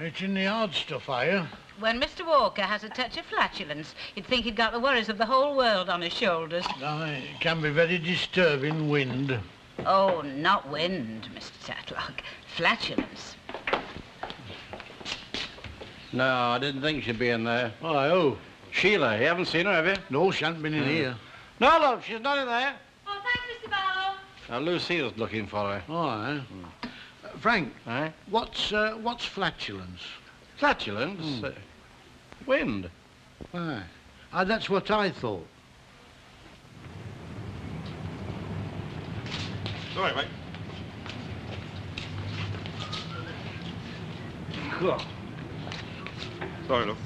It's in the hard stuff, are you? When Mr. Walker has a touch of flatulence, you'd think he'd got the worries of the whole world on his shoulders. It can be very disturbing, wind. Oh, not wind, Mr. Tatlock. Flatulence. No, I didn't think she'd be in there. Oh. Sheila, you haven't seen her, have you? No, she hasn't been in here. No, love, she's not in there. Oh, thanks, Mr. Barlow. Lucille's looking for her. Oh, Frank, Eh? what's flatulence? Flatulence? Wind. Why? That's what I thought. Sorry, mate. Cool. Sorry, love.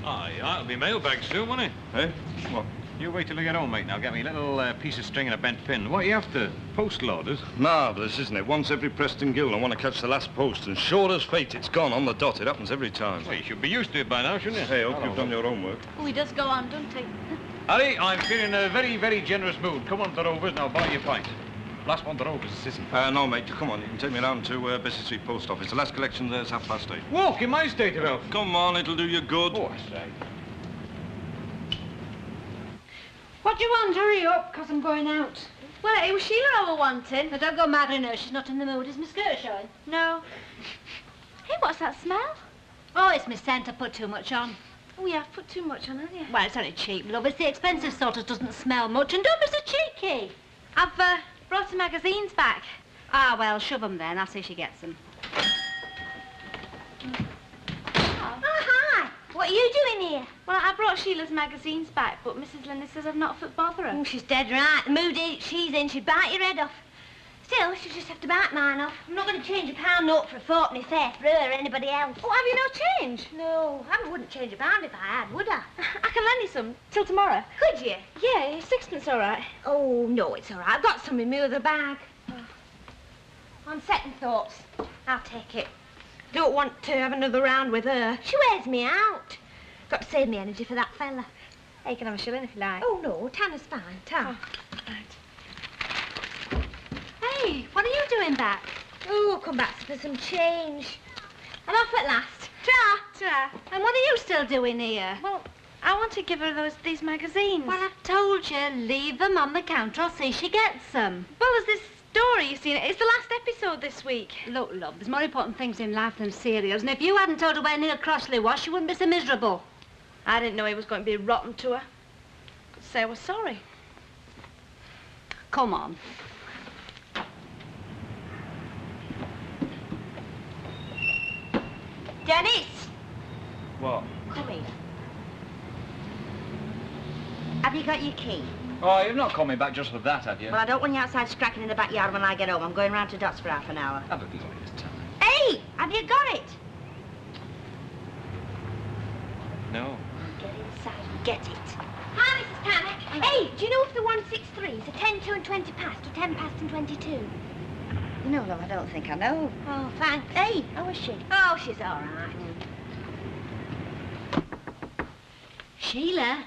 Aye, that'll be mailbag soon, won't it? Eh? What? You wait till I get home, mate. Now get me a little piece of string and a bent pin. What are you after? Post loaders? Marvellous, isn't it? Once every Preston Guild I want to catch the last post, and sure as fate, it's gone on the dot. It happens every time. Well, you should be used to it by now, shouldn't you? Hey, hope you've done your homework. Oh, he does go on, doesn't he? Harry, I'm feeling a very, very generous mood. Come on to Rovers and I'll buy you a pint. Last one to Rovers, isn't it? No, mate, come on. You can take me round to Bessie Street Post Office. The last collection there's 8:30. Walk in my state of health. Come on, it'll do you good. Oh, I say. What do you want? Hurry up, 'cause I'm going out. Well, it was Sheila I were wanting. Now, don't go mad on her. She's not in the mood. Is my skirt showing? No. Hey, what's that smell? Oh, it's my scent. I put too much on. Oh, yeah, I've put too much on, haven't you? Well, it's only cheap, love. It's the expensive sort that doesn't smell much. And don't be so cheeky. I've brought some magazines back. Ah, well, shove 'em then. I'll see if she gets them. Oh, hi. What are you doing here? Well, I brought Sheila's magazines back, but Mrs. Linda says I've not fit bother her. Oh, she's dead right. The mood she's in, she'd bite your head off. Still, she'll just have to bite mine off. I'm not going to change a pound note for a fortnight's fare for her or anybody else. Oh, have you no change? No, I wouldn't change a pound if I had, would I? I can lend you some till tomorrow. Could you? Yeah, sixpence, all right. Oh, no, it's all right. I've got some in my other bag. On second thoughts, I'll take it. Don't want to have another round with her. She wears me out. Got to save me energy for that fella. Hey, you can have a shilling if you like. Oh, no, Tanner's fine. Tan. Oh, right. Hey, what are you doing back? Oh, come back for some change. I'm off at last. Ta! Ta. And what are you still doing here? Well, I want to give her these magazines. Well, I've told you, leave them on the counter. I'll see she gets them. Well, there's this story you've seen. It's the last episode this week. Look, love, there's more important things in life than cereals. And if you hadn't told her where Neil Crossley was, she wouldn't be so miserable. I didn't know he was going to be rotten to her. Could say I was sorry. Come on. Dennis! What? Come here. Have you got your key? Oh, you've not called me back just for that, have you? Well, I don't want you outside scracking in the backyard when I get home. I'm going round to Dots for half an hour. Have a glorious time. Hey! Have you got it? No. Get inside and get it. Hi, Mrs. Panic. Hey, do you know if the 163s are 10 to and 20 past or 10 past and 22? No, love, I don't think I know. Oh, thanks. Hey, how is she? Oh, she's all right. Sheila?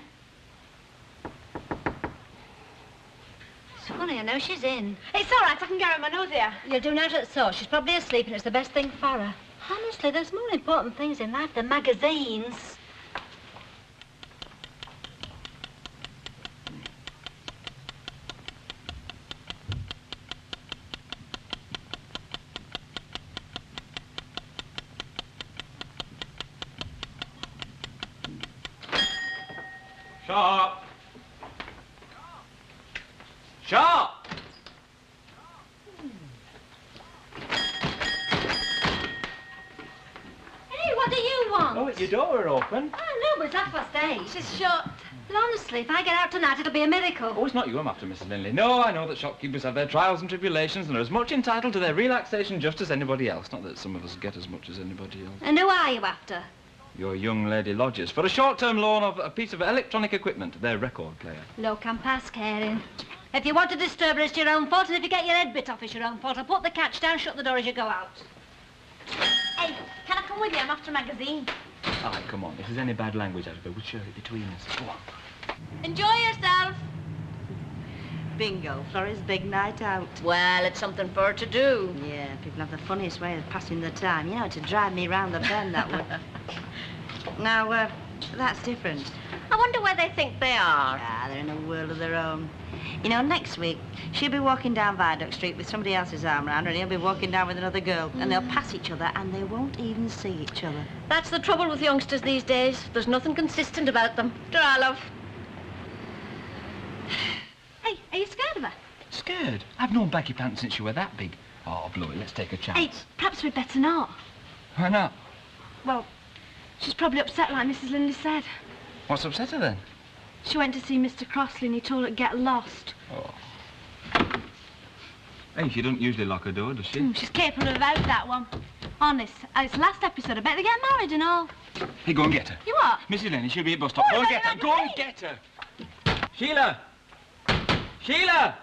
It's funny, I know she's in. It's all right, I can get her in my nose here. You'll do now at so. She's probably asleep and it's the best thing for her. Honestly, there's more important things in life than magazines. Sharp! Sharp! Hey, what do you want? Oh, your door open. Oh, no, but it's 8:30. She's shut. Well, honestly, if I get out tonight, it'll be a miracle. Oh, it's not you I'm after, Mrs. Linley. No, I know that shopkeepers have their trials and tribulations and are as much entitled to their relaxation just as anybody else. Not that some of us get as much as anybody else. And who are you after? Your young lady lodgers for a short-term loan of a piece of electronic equipment, their record player. Look, I'm past caring. If you want to disturb her, it's your own fault, and if you get your head bit off, it's your own fault. I'll put the catch down, shut the door as you go out. Hey, can I come with you? I'm after a magazine. All right, come on. If there's any bad language out of it, we'll share it between us. Go on. Enjoy yourself. Bingo, Florrie's big night out. Well, it's something for her to do. Yeah, people have the funniest way of passing their time. You know, to drive me round the bend, that would. Now, that's different. I wonder where they think they are. Ah, they're in a world of their own. You know, next week, she'll be walking down Viaduct Street with somebody else's arm around her, and he'll be walking down with another girl, and they'll pass each other, and they won't even see each other. That's the trouble with youngsters these days. There's nothing consistent about them. Ta-ra, love. Hey, are you scared of her? Scared? I've known baggy pants since you were that big. Oh, blow it, let's take a chance. Hey, perhaps we'd better not. Why not? Well, she's probably upset like Mrs. Linley said. What's upset her then? She went to see Mr. Crossley and he told her to get lost. Oh. Hey, she doesn't usually lock her door, does she? She's capable of out, that one. Honest, it's last episode. I bet they get married and all. Hey, go and get her. You what? Mrs. Lenny, she'll be at bus stop. Go and get her. Go and get her. Sheila! Sheila!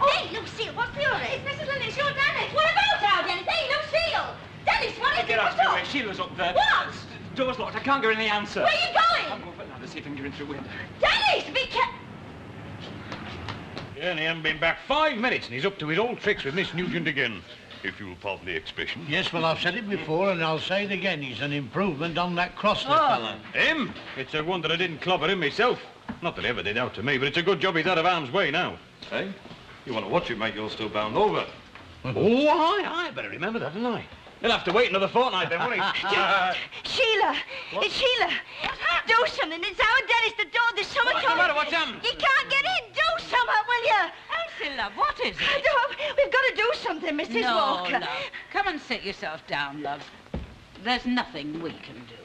Hey, Lucille, what's the hurry? It's Mrs. Linley, it's your Dennis. What about now, Dennis? Hey, Lucille! Dennis, what is it? Get out What's of the way. up? Sheila's up there. What? Door's locked. I can't get any answer. Where are you going? I'm going for now to see if I can get in through the window. Dennis, be careful. Yeah, and he hasn't been back 5 minutes, and he's up to his old tricks with Miss Nugent again, if you'll pardon the expression. Yes, well, I've said it before, and I'll say it again. He's an improvement on that Crossley fella. Him? It's a wonder I didn't clobber him myself. Not that he ever did out to me, but it's a good job he's out of harm's way now. Hey? You want to watch it, mate, you're still bound over. Oh, I better remember that, don't I? He'll have to wait another fortnight then, won't he? Sheila, it's Sheila. Do something. It's our Dennis, the door. There's someone What's the matter? What's happened? You can't get in. Do something, will you? Elsie, love, what is I it? don't. We've got to do something, Mrs. No, Walker. love. Come and sit yourself down, love. There's nothing we can do.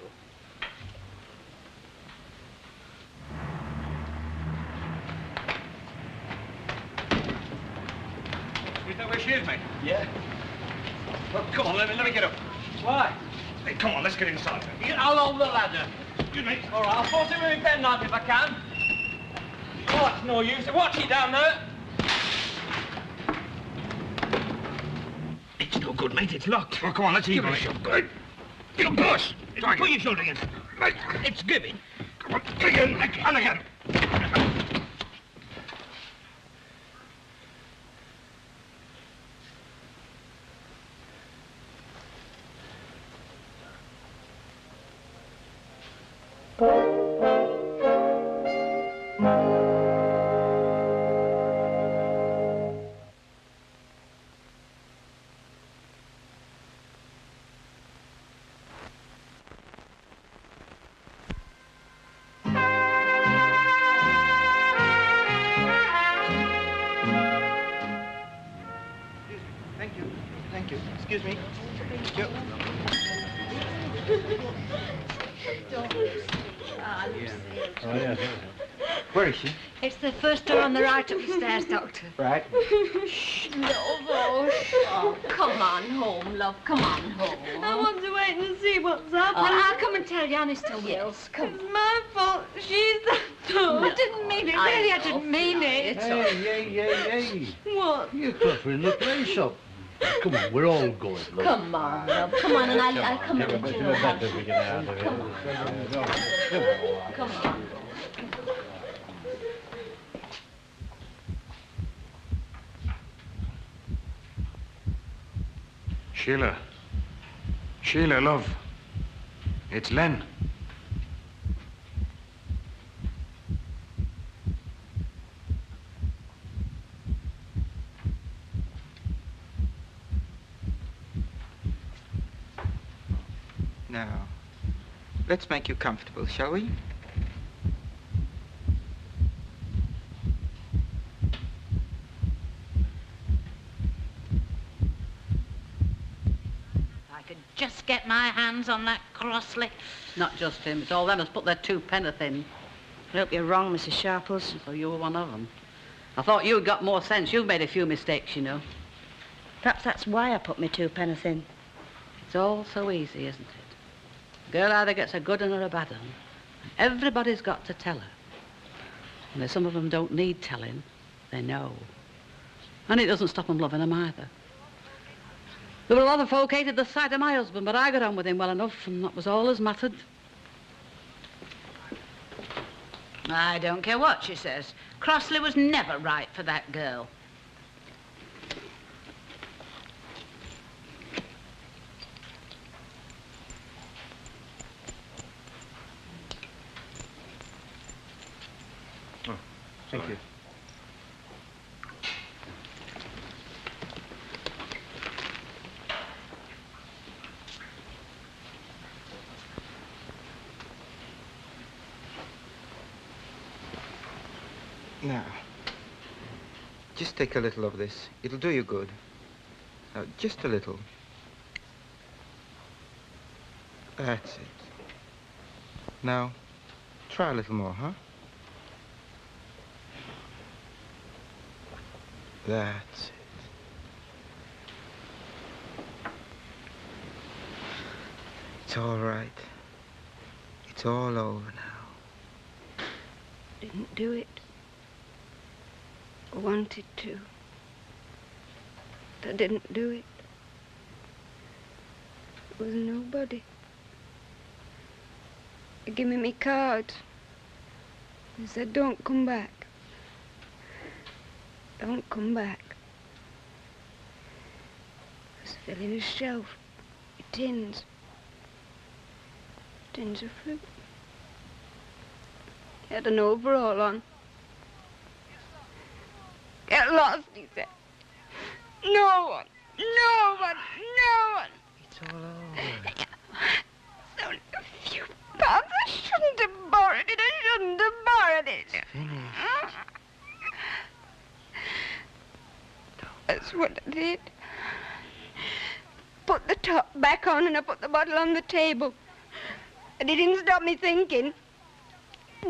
Is that where she is, mate? Yeah. Well, come on, let me get up. Why? Hey, come on, let's get inside. I'll hold the ladder. Excuse me. All right, I'll force it with my penknife if I can. Oh, it's no use. Watch it down there. It's no good, mate. It's locked. Well, come on, let's heave it. Good. You push. Put your shoulder in. Right. It's giving. Come on, again. And again. Thank you. Excuse me. Where is she? It's the first door on the right up the stairs, Doctor. Right. Shh, love, oh, come on home, love. Come on home. I want to wait and see what's Well, happening. I'll come and tell you, honest to Wills. Come. It's my fault. She's the door. No. I didn't mean it. Really, I didn't mean it. It's all right. Hey. What? You're cluttering the place up. Come on, we're all going. Look. Come on, love. Come on, and I'll come and do your house. Come on. Sheila, love. It's Len. Now, let's make you comfortable, shall we? I could just get my hands on that Crossley. Not just him, it's all them that's put their 2 penn'orth in. I hope you're wrong, Mrs. Sharples. So you were one of them. I thought you'd got more sense. You've made a few mistakes, you know. Perhaps that's why I put my 2 penn'orth in. It's all so easy, isn't it? A girl either gets a good one or a bad one. Everybody's got to tell her. And if some of them don't need telling, they know. And it doesn't stop them loving them either. There were a lot of folk hated the sight of my husband, but I got on with him well enough, and that was all as mattered. I don't care what she says. Crossley was never right for that girl. Thank you. Now, just take a little of this. It'll do you good. Just a little. That's it. Now, try a little more, huh? That's it. It's all right. It's all over now. Didn't do it. I wanted to. But I didn't do it. It was nobody. They gave me my card. They said, don't come back. Don't come back. I was filling a shelf with tins. Tins of fruit. He had an overall on. Get lost, he said. No one, no one, no one. It's all over. It's only a few pounds. I shouldn't have borrowed it. I shouldn't have borrowed it. It's finished. That's what I did. Put the top back on and I put the bottle on the table. And it didn't stop me thinking.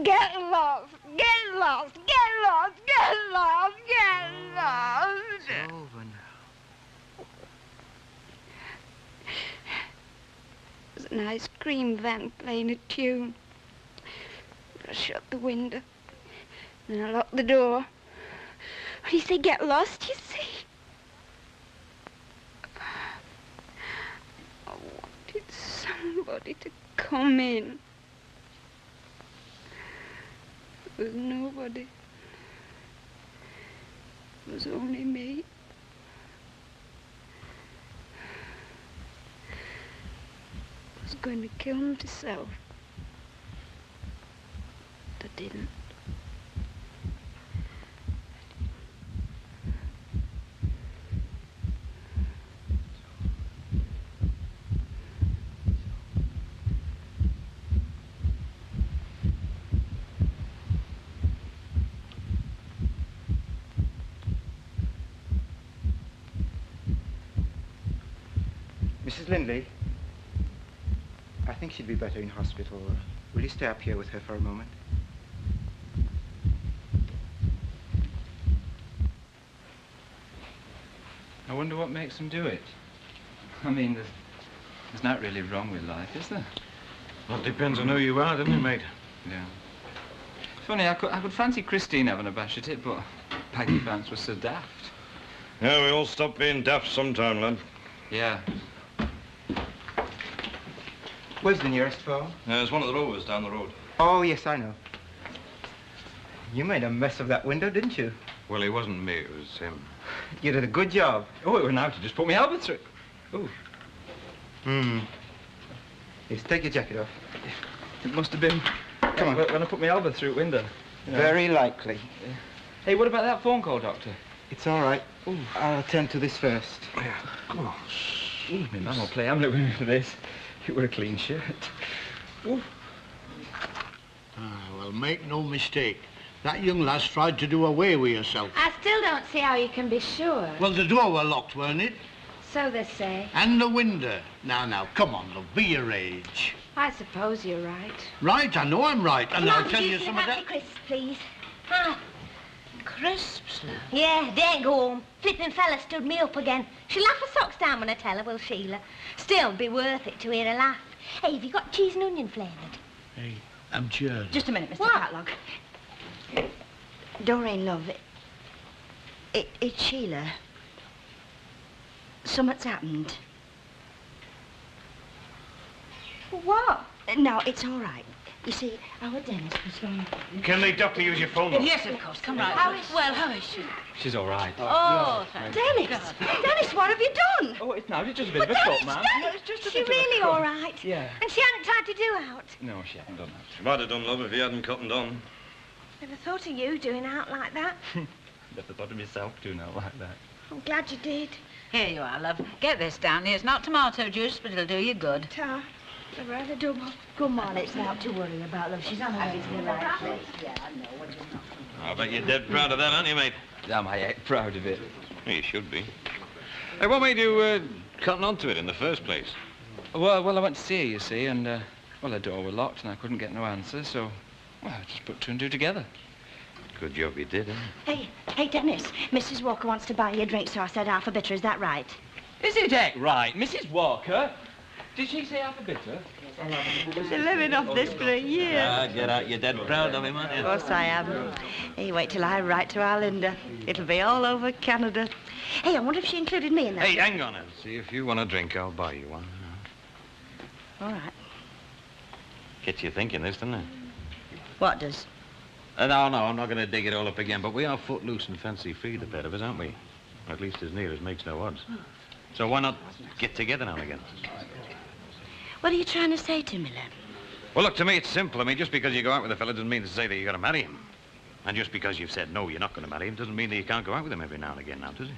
Get lost, get lost, get lost, get lost, get lost. It's over now. There's an ice cream van playing a tune. I shut the window. Then I locked the door. And he said, get lost, you see. I wanted somebody to come in. There was nobody. It was only me. I was going to kill myself. But I didn't. Mrs. Lindley, I think she'd be better in hospital. Will you stay up here with her for a moment? I wonder what makes them do it. I mean, there's not really wrong with life, is there? Well, it depends on who you are, doesn't it, mate? Yeah. Funny, I could fancy Christine having a bash at it, but Peggy Vance was so daft. Yeah, we all stop being daft sometime, lad. Yeah. Where's the nearest phone? There's one of the rovers down the road. Oh, yes, I know. You made a mess of that window, didn't you? Well, it wasn't me, it was him. You did a good job. Oh, it went out to just put me elbow through. Oh. Yes, take your jacket off. It must have been... Come on. When I put my elbow through window. You know. Very likely. Yeah. Hey, what about that phone call, Doctor? It's all right. Ooh. I'll attend to this first. Yeah, come on. My man will play Hamlet with me for this. It were a clean shirt. Ooh. Well, make no mistake. That young lass tried to do away with herself. I still don't see how you can be sure. Well, the door were locked, weren't it? So they say. And the window. Now, come on, love, be your age. I suppose you're right. Right, I know I'm right, and I'll tell you some of that. Crisps, please. Crisps, love. Yeah, they ain't go home. Flippin' fella stood me up again. She'll laugh her socks down when I tell her, will Sheila? Still, be worth it to hear her laugh. Hey, have you got cheese and onion flavoured? Hey, I'm cheered. Just a minute, Mr. What? Catlock. Doreen, love, it's Sheila. Something's happened. What? No, it's all right. You see, our Dennis was from... Can the doctor use your phone? Yes, of course. Come right. How is she? She's all right. Oh, thank Dennis! Dennis, what have you done? Oh, it's just a bit of a cut, ma'am. No, it's just a She bit of a really cut. all right? Yeah. And she hadn't tried to do out? No, she hasn't done that. She might have done, love, if he hadn't cut and done. Never thought of you doing out like that. Never thought of myself doing out like that. I'm glad you did. Here you are, love. Get this down. It's not tomato juice, but it'll do you good. Ta. Never had a double. Come on, it's not to worry about, love. She's on her way to the right place. Yeah, I know. I bet you're dead proud of that, aren't you, mate? Am I proud of it? Well, you should be. Hey, what made you cotton onto it in the first place? Well, I went to see her, you see, and, well, the door was locked and I couldn't get no answer, so, well, I just put two and two together. Good job you did, eh? Hey, Dennis, Mrs. Walker wants to buy you a drink, so I said half a bitter. Is that right? Is it right, Mrs. Walker? Did she say half a bitter? She's living off this for a year. Ah, get out. You're dead proud of him, aren't you? Of course I am. Hey, wait till I write to our Linda. It'll be all over Canada. Hey, I wonder if she included me in that. Hey, hang on. See, if you want a drink, I'll buy you one. All right. Gets you thinking, this, doesn't it? What does? No, I'm not going to dig it all up again, but we are footloose and fancy-free, the pair of us, aren't we? Or at least as near as makes no odds. So why not get together now and again? What are you trying to say to me, Len? Well, look, to me, it's simple. I mean, just because you go out with a fella doesn't mean to say that you're going to marry him. And just because you've said no, you're not going to marry him, doesn't mean that you can't go out with him every now and again now, does it?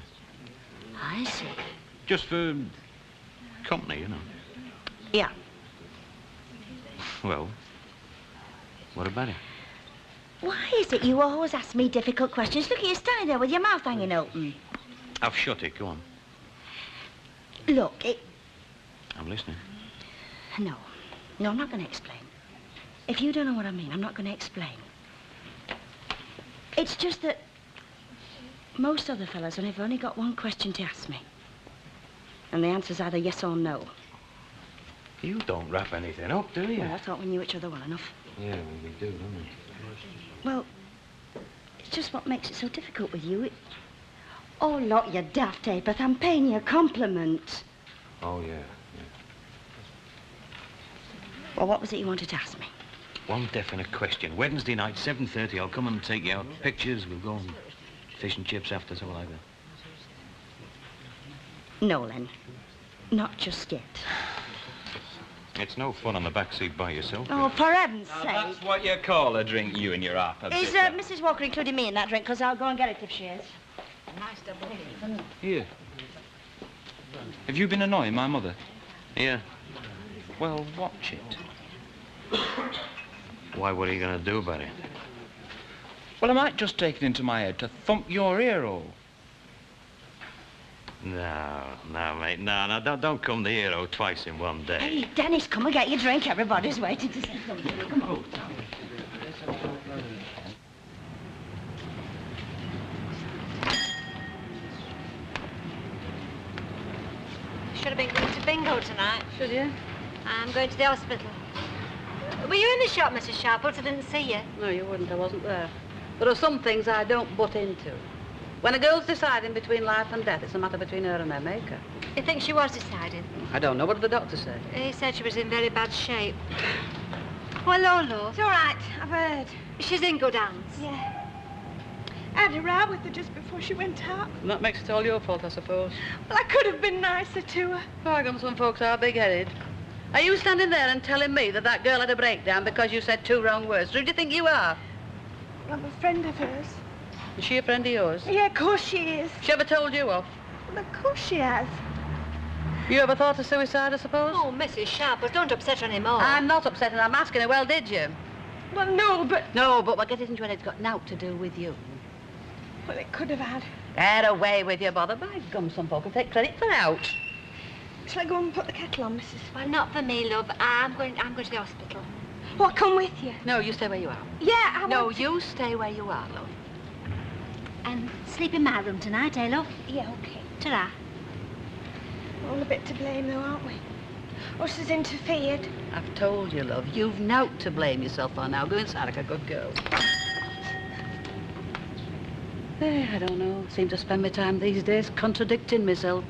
I see. Just for company, you know. Yeah. Well, what about it? Why is it you always ask me difficult questions? Look, you're standing there with your mouth hanging open. I've shut it. Go on. Look, I'm listening. No, I'm not going to explain. If you don't know what I mean, I'm not going to explain. It's just that most other fellas have only got one question to ask me. And the answer's either yes or no. You don't wrap anything up, do you? Well, I thought we knew each other well enough. Yeah, well, we do, don't we? Well, it's just what makes it so difficult with you. Oh, look, you daft Apeth, I'm paying you a compliment. Oh, yeah. Well, what was it you wanted to ask me? One definite question. Wednesday night, 7:30, I'll come and take you out. Pictures, we'll go and fish and chips after, something like that. No, Len. Not just yet. It's no fun on the back seat by yourself. Oh, for heaven's sake. That's what you call a drink, you and your half a Is bitter. Mrs. Walker including me in that drink? Because I'll go and get it if she is. Nice double. Here. Have you been annoying my mother? Yeah. Well, watch it. Why, what are you going to do about it? Well, I might just take it into my head to thump your ear hole. No, mate. No, don't come the hero twice in one day. Hey, Dennis, come and get your drink. Everybody's waiting to say something. Come on. Should have been going to bingo tonight. Should you? I'm going to the hospital. Were you in the shop, Mrs. Sharples? I didn't see you. No, you wouldn't. I wasn't there. There are some things I don't butt into. When a girl's deciding between life and death, it's a matter between her and her maker. You think she was decided? I don't know. What did the doctor say? He said she was in very bad shape. Well, Lolo. It's all right. I've heard. She's in good hands. Yeah. I had a row with her just before she went out. And that makes it all your fault, I suppose. Well, I could have been nicer to her. By gum, some folks are big-headed. Are you standing there and telling me that that girl had a breakdown because you said two wrong words? Who do you think you are? I'm a friend of hers. Is she a friend of yours? Yeah, of course she is. She ever told you off? Well, of course she has. You ever thought of suicide, I suppose? Oh, Mrs. Sharples, don't upset her anymore. I'm not upset, and I'm asking her, well, did you? Well, no, but... No, but what gets into it, it's got naught to do with you. Well, it could have had. Get away with your bother. By gum, some folk will take credit for out. Shall I go and put the kettle on, Mrs.? Well, not for me, love. I'm going to the hospital. Well, I'll come with you. No, you stay where you are. Yeah, I No, want to... you stay where you are, love. And sleep in my room tonight, eh, love? Yeah, okay. Ta-ra. We're all a bit to blame, though, aren't we? Us has interfered. I've told you, love. You've naught to blame yourself for now. Go inside like a good girl. I don't know. Seem to spend my time these days contradicting myself.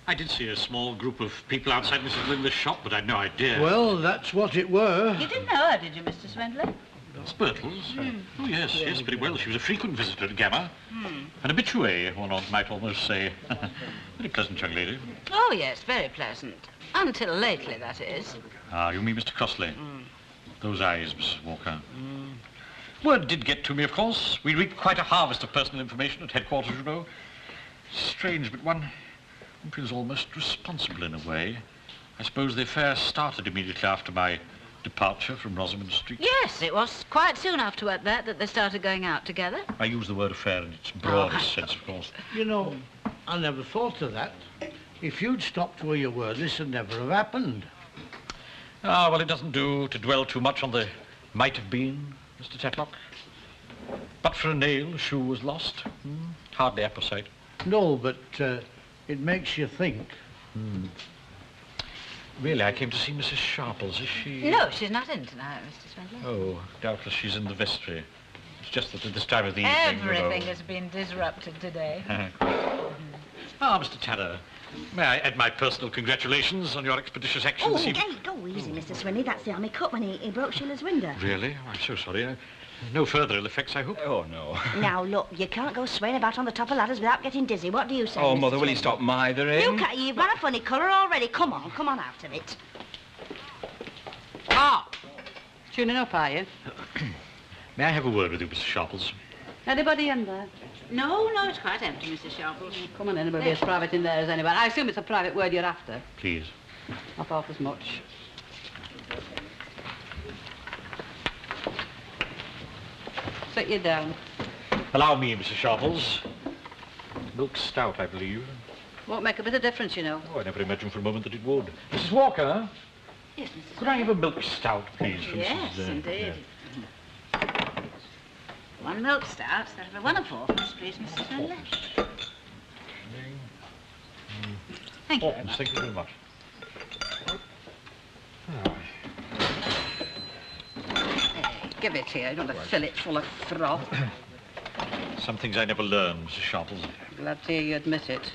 I did see a small group of people outside Mrs. Linda's shop, but I'd no idea. Well, that's what it were. You didn't know her, did you, Mr. Swindler? Spirtles? Oh, yes, very well. She was a frequent visitor at Gamma. An habitué, one might almost say. Very pleasant young lady. Oh, yes, very pleasant. Until lately, that is. Ah, you mean Mr. Crossley? Those eyes, Mrs. Walker. Word did get to me, of course. We reaped quite a harvest of personal information at headquarters, you know. Strange, but one feels almost responsible in a way. I suppose the affair started immediately after my departure from Rosamond Street. Yes, it was quite soon after that they started going out together. I use the word affair in its broadest sense, of course. You know, I never thought of that. If you'd stopped where you were, this would never have happened. Ah, well, it doesn't do to dwell too much on the might have been, Mr. Tetlock. But for a nail, a shoe was lost. Hardly apposite. No, but it makes you think. Really, I came to see Mrs. Sharples. Is she... No, she's not in tonight, Mr. Swindler. Oh, doubtless she's in the vestry. It's just that at this time of the evening, Everything has been disrupted today. Ah, Mr. Tanner, may I add my personal congratulations on your expeditious action this evening? Hey, go easy, Mr. Swindley. That's the army cut when he broke Sheila's window. Really? Oh, I'm so sorry. No further ill effects, I hope? Oh, no. Now, look, you can't go swaying about on the top of ladders without getting dizzy. What do you say, Oh, Mr. Mother, will you Swindley? stop mithering? You can't. You've got a funny colour already. Come on out of it. Ah! Tuning up, are you? May I have a word with you, Mrs. Sharples? Anybody in there? No, it's quite empty, Mrs. Sharples. Come on in, it'll be as private in there as anybody. I assume it's a private word you're after. Please. I thought as much. Sit you down. Allow me, Mrs. Sharples. Milk stout, I believe. Won't make a bit of difference, you know. Oh, I never imagined for a moment that it would. Mrs. Walker? Yes, Mrs. Could I have a milk stout, please? From Yes, Mrs. indeed. One milk stout, that'll be 1 and 4, please, Mrs. Swindler. Thank you very much. Thank you very much. Give it here. You don't have to fill it full of froth. Some things I never learned, Mrs. Sharples. Glad to hear you admit it.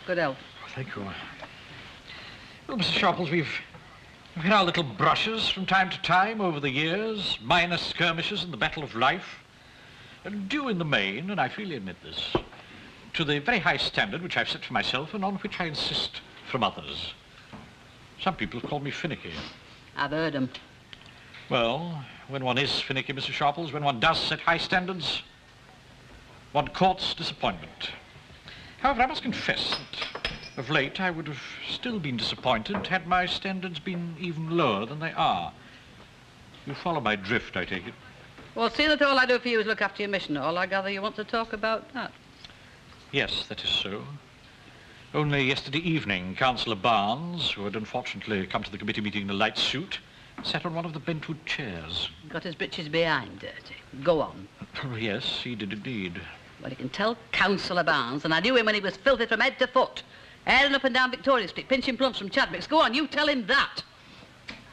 Good health. Thank you. Well, Mrs. Sharples, we've had our little brushes from time to time over the years, minor skirmishes in the battle of life, and due in the main, and I freely admit this, to the very high standard which I've set for myself and on which I insist from others. Some people have called me finicky. I've heard them. Well, when one is finicky, Mrs. Sharples, when one does set high standards, one courts disappointment. However, I must confess that of late I would have still been disappointed had my standards been even lower than they are. You follow my drift, I take it. Well, seeing that all I do for you is look after your mission hall, I gather you want to talk about that. Yes, that is so. Only yesterday evening, Councillor Barnes, who had unfortunately come to the committee meeting in a light suit, sat on one of the bentwood chairs. Got his britches behind, dirty. Go on. Oh, yes, he did indeed. Well, you can tell Councillor Barnes, and I knew him when he was filthy from head to foot. Airing up and down Victoria Street, pinching plums from Chadwick's. Go on, you tell him that.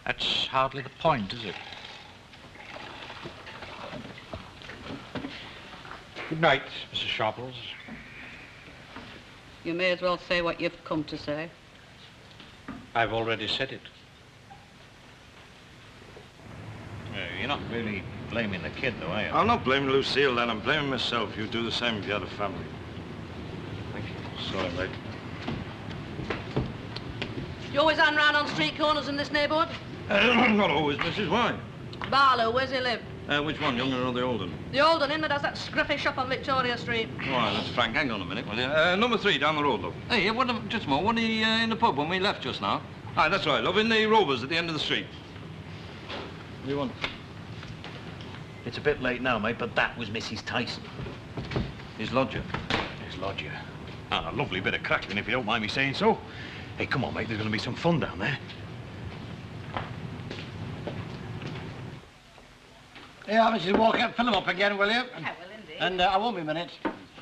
That's hardly the point, is it? Good night, Mrs. Sharples. You may as well say what you've come to say. I've already said it. You're not really blaming the kid, though, are you? I'm not blaming Lucille, then. I'm blaming myself. You'd do the same if you had a family. Thank you. Sorry, mate. You always hang round on street corners in this neighbourhood? Not always, Mrs. Why? Barlow, where's he live? Which one, younger or the older? The old one in that has that scruffy shop on Victoria Street. Why, that's Frank. Hang on a minute, will you? Number 3, down the road, love. Hey, just a moment. Wasn't he in the pub when we left just now? Aye, that's right, love. In the Rovers at the end of the street. What do you want? It's a bit late now, mate, but that was Mrs. Tyson. His lodger. His lodger. And a lovely bit of crackling, if you don't mind me saying so. Hey, come on, mate. There's going to be some fun down there. Yeah, Mrs. Walker, fill him up again, will you? I will indeed. And I won't be a minute.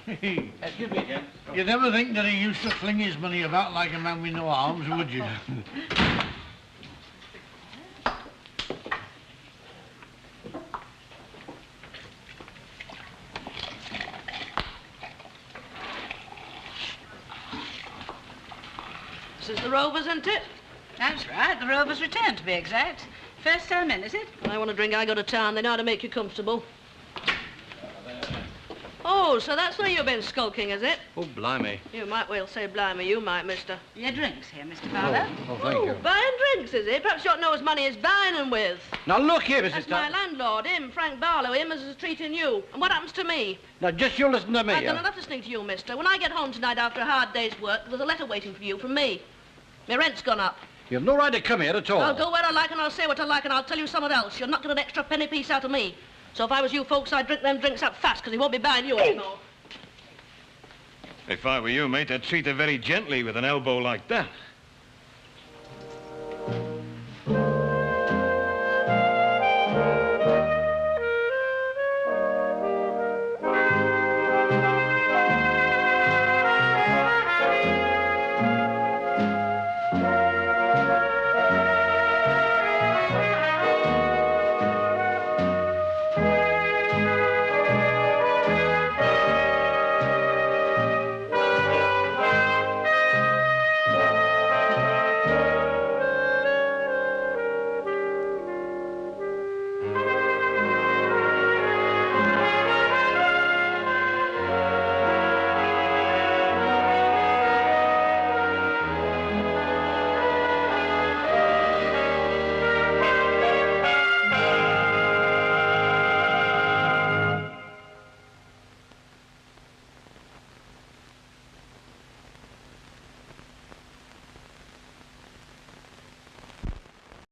Excuse me, Jen. You'd never think that he used to fling his money about like a man with no arms, would you? This is the Rovers, isn't it? That's right, the Rovers return, to be exact. First time in, is it? When I want a drink, I go to town. They know how to make you comfortable. Oh, so that's where you've been skulking, is it? Oh, blimey. You might well say blimey, you might, mister. Your drinks here, Mr. Fowler. Oh, thank you. Buying drinks, is it? Perhaps you don't know his money is buying them with. Now, look here, Mrs. That's my landlord, him, Frank Barlow, him as is treating you. And what happens to me? Now, just you listen to me. I've done enough listening to you, mister. When I get home tonight after a hard day's work, there's a letter waiting for you from me. My rent's gone up. You have no right to come here at all. I'll go where I like and I'll say what I like and I'll tell you something else. You're not getting an extra penny piece out of me. So if I was you folks, I'd drink them drinks up fast because he won't be buying you anymore. If I were you, mate, I'd treat her very gently with an elbow like that.